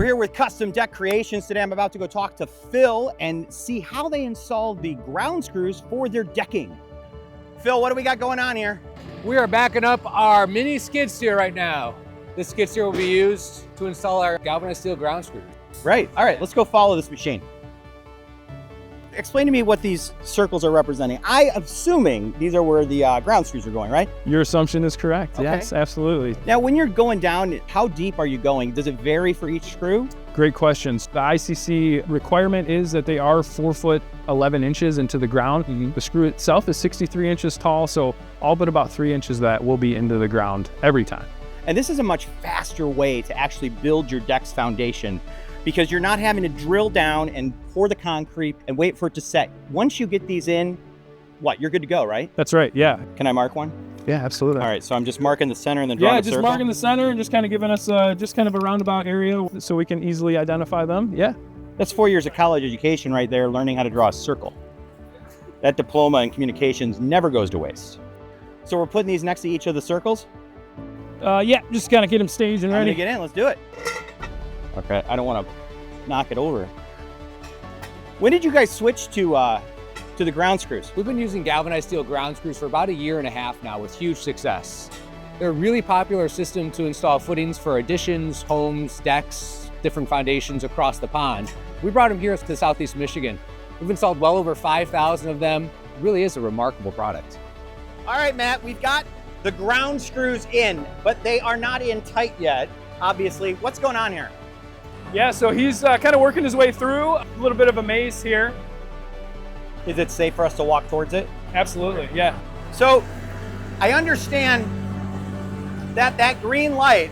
We're here with Custom Deck Creations. Today I'm about to go talk to Phil and see how they installed the ground screws for their decking. Phil, what do we got going on here? We are backing up our mini skid steer right now. This skid steer will be used to install our galvanized steel ground screws. Right, all right, let's go follow this machine. Explain to me what these circles are representing. I'm assuming these are where the ground screws are going, right? Your assumption is correct. Okay. Yes, absolutely. Now, when you're going down, how deep are you going? Does it vary for each screw? Great questions. The ICC requirement is that they are 4 foot 11 inches into the ground. The screw itself is 63 inches tall, so all but about 3 inches of that will be into the ground every time. And this is a much faster way to actually build your deck's foundation, because you're not having to drill down and pour the concrete and wait for it to set. Once you get these in, you're good to go, right? That's right, yeah. Can I mark one? Yeah, absolutely. All right, so I'm just marking the center and then drawing a circle? Yeah, just marking the center and just kind of giving us just kind of a roundabout area so we can easily identify them, yeah. That's 4 years of college education right there, learning how to draw a circle. That diploma in communications never goes to waste. So we're putting these next to each of the circles? Yeah, just kind of get them staged and I'm ready. gonna get in, let's do it. Okay, I don't want to knock it over. When did you guys switch to the ground screws? We've been using galvanized steel ground screws for about 1.5 years now with huge success. They're a really popular system to install footings for additions, homes, decks, different foundations across the pond. We brought them here to Southeast Michigan. We've installed well over 5,000 of them. It really is a remarkable product. All right, Matt, we've got the ground screws in, but they are not in tight yet, obviously. What's going on here? Yeah, so he's kind of working his way through. A little bit of a maze here. Is it safe for us to walk towards it? Absolutely, yeah. So I understand that that green light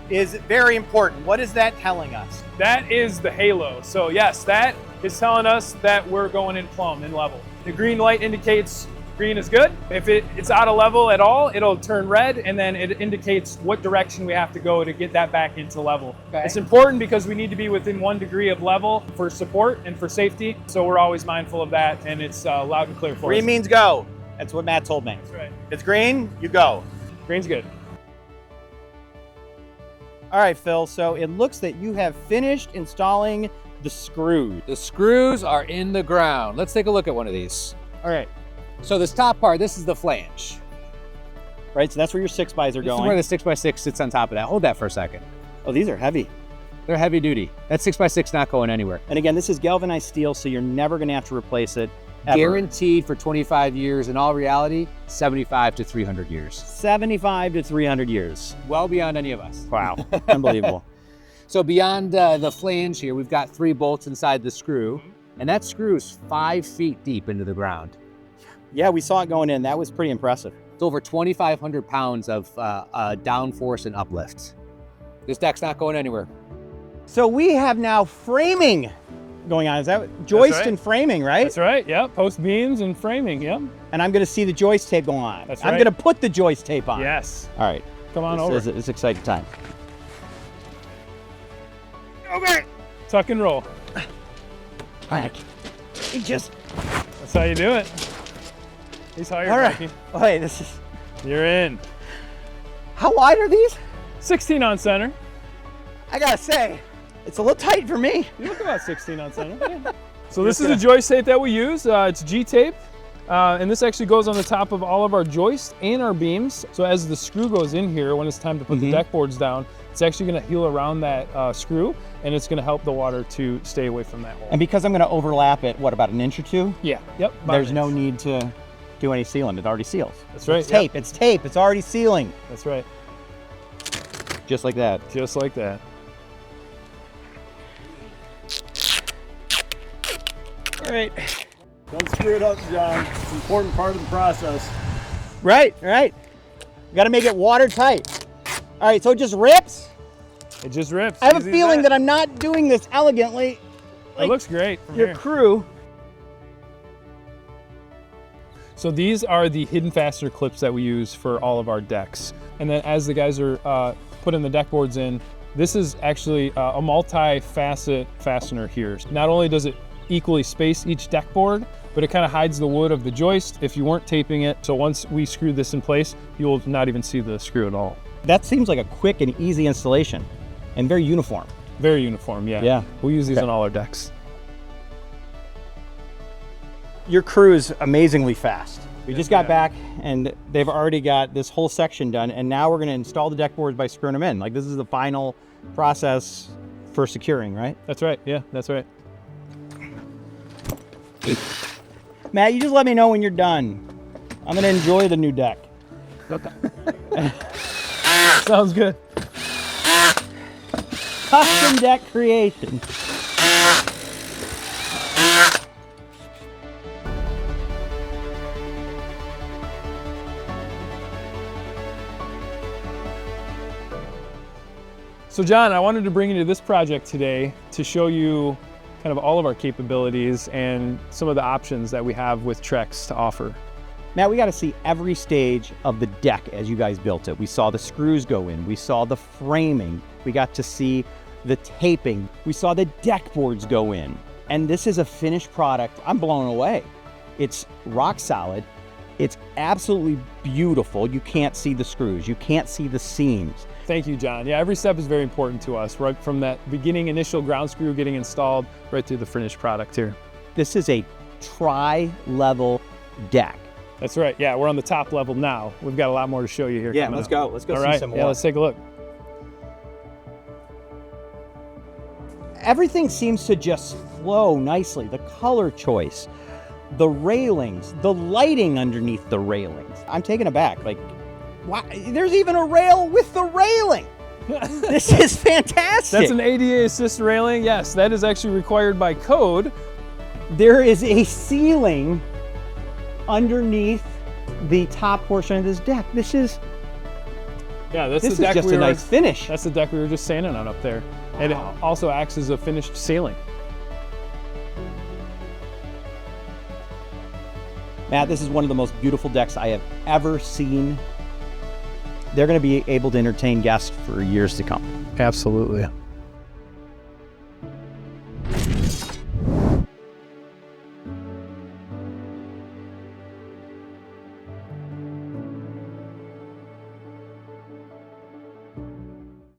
is very important. What is that telling us? That is the halo. So yes, that is telling us that we're going in plumb, in level. The green light indicates green is good. If it's out of level at all, it'll turn red, and then it indicates what direction we have to go to get that back into level. Okay. It's important because we need to be within 1 degree of level for support and for safety. So we're always mindful of that, and it's loud and clear for us. Green means go. That's what Matt told me. That's right. It's green, you go. Green's good. All right, Phil, so it looks that you have finished installing the screws. The screws are in the ground. Let's take a look at one of these. All right. So this top part, this is the flange. Right, so that's where your 6x are This going. is where the 6x6 sits on top of that. Hold that for a second. Oh, these are heavy. They're heavy duty. That 6x6 not going anywhere. And again, this is galvanized steel, so you're never gonna have to replace it, ever. Guaranteed for 25 years. In all reality, 75 to 300 years. 75 to 300 years. Well beyond any of us. Wow, unbelievable. So beyond the flange here, we've got 3 bolts inside the screw, and that screw is 5 feet deep into the ground. Yeah, we saw it going in. That was pretty impressive. It's over 2,500 pounds of downforce and uplift. This deck's not going anywhere. So we have now framing going on. Is that joist right. and framing, right? That's right, yeah. Post beams and framing, yep. And I'm gonna see the joist tape go on. That's I'm right. gonna put the joist tape on. Yes. All right. Come on over. It's an exciting time. Okay. Tuck and roll. All right. You just. That's how you do it. He's hired, All right. Mikey. Oh, hey, this is. You're in. How wide are these? 16 on center. I gotta say, it's a little tight for me. You look about 16 on center. Yeah. So this is the joist tape that we use. It's G tape. And this actually goes on the top of all of our joists and our beams. So as the screw goes in here, when it's time to put the deck boards down, it's actually gonna heal around that screw, and it's gonna help the water to stay away from that hole. And because I'm gonna overlap it, what, about an inch or two? Yeah, yep. There's no need to do any sealing. It already seals. That's right. It's tape, it's tape, it's already sealing. That's right. Just like that. Just like that. All right. Don't screw it up, John. It's an important part of the process. Right. You gotta make it watertight. All right, so it just rips? It just rips. I have a Easy as feeling that I'm not doing this elegantly. It looks great from Your here. crew. So these are the hidden fastener clips that we use for all of our decks. And then as the guys are putting the deck boards in, this is actually a multi-facet fastener here. Not only does it equally space each deck board, but it kind of hides the wood of the joist if you weren't taping it. So once we screw this in place, you will not even see the screw at all. That seems like a quick and easy installation and very uniform. Very uniform, yeah. Yeah. We use these Okay. on all our decks. Your crew is amazingly fast. We just got yeah. back and they've already got this whole section done, and now we're gonna install the deck boards by screwing them in. Like, this is the final process for securing, right? That's right, yeah, that's right. Matt, you just let me know when you're done. I'm gonna enjoy the new deck. Sounds good. Custom deck creation. So John, I wanted to bring you to this project today to show you kind of all of our capabilities and some of the options that we have with Trex to offer. Matt, we got to see every stage of the deck as you guys built it. We saw the screws go in. We saw the framing. We got to see the taping. We saw the deck boards go in. And this is a finished product. I'm blown away. It's rock solid. It's absolutely beautiful. You can't see the screws. You can't see the seams. Thank you, John. Yeah, every step is very important to us, right from that beginning initial ground screw getting installed right through the finished product here. This is a tri-level deck. That's right. Yeah, we're on the top level now. We've got a lot more to show you here. Yeah, coming let's up. go. Let's go All see right. some more. Yeah, let's take a look. Everything seems to just flow nicely. The color choice, the railings, the lighting underneath the railings. I'm taken aback. Like, why? There's even a rail with the railing. This is fantastic. That's an ADA assist railing. Yes, that is actually required by code. There is a ceiling underneath the top portion of this deck. This is Yeah, that's this the is deck just a nice finish. That's the deck we were just sanding on up there. And it also acts as a finished ceiling. Matt, this is one of the most beautiful decks I have ever seen. They're going to be able to entertain guests for years to come. Absolutely.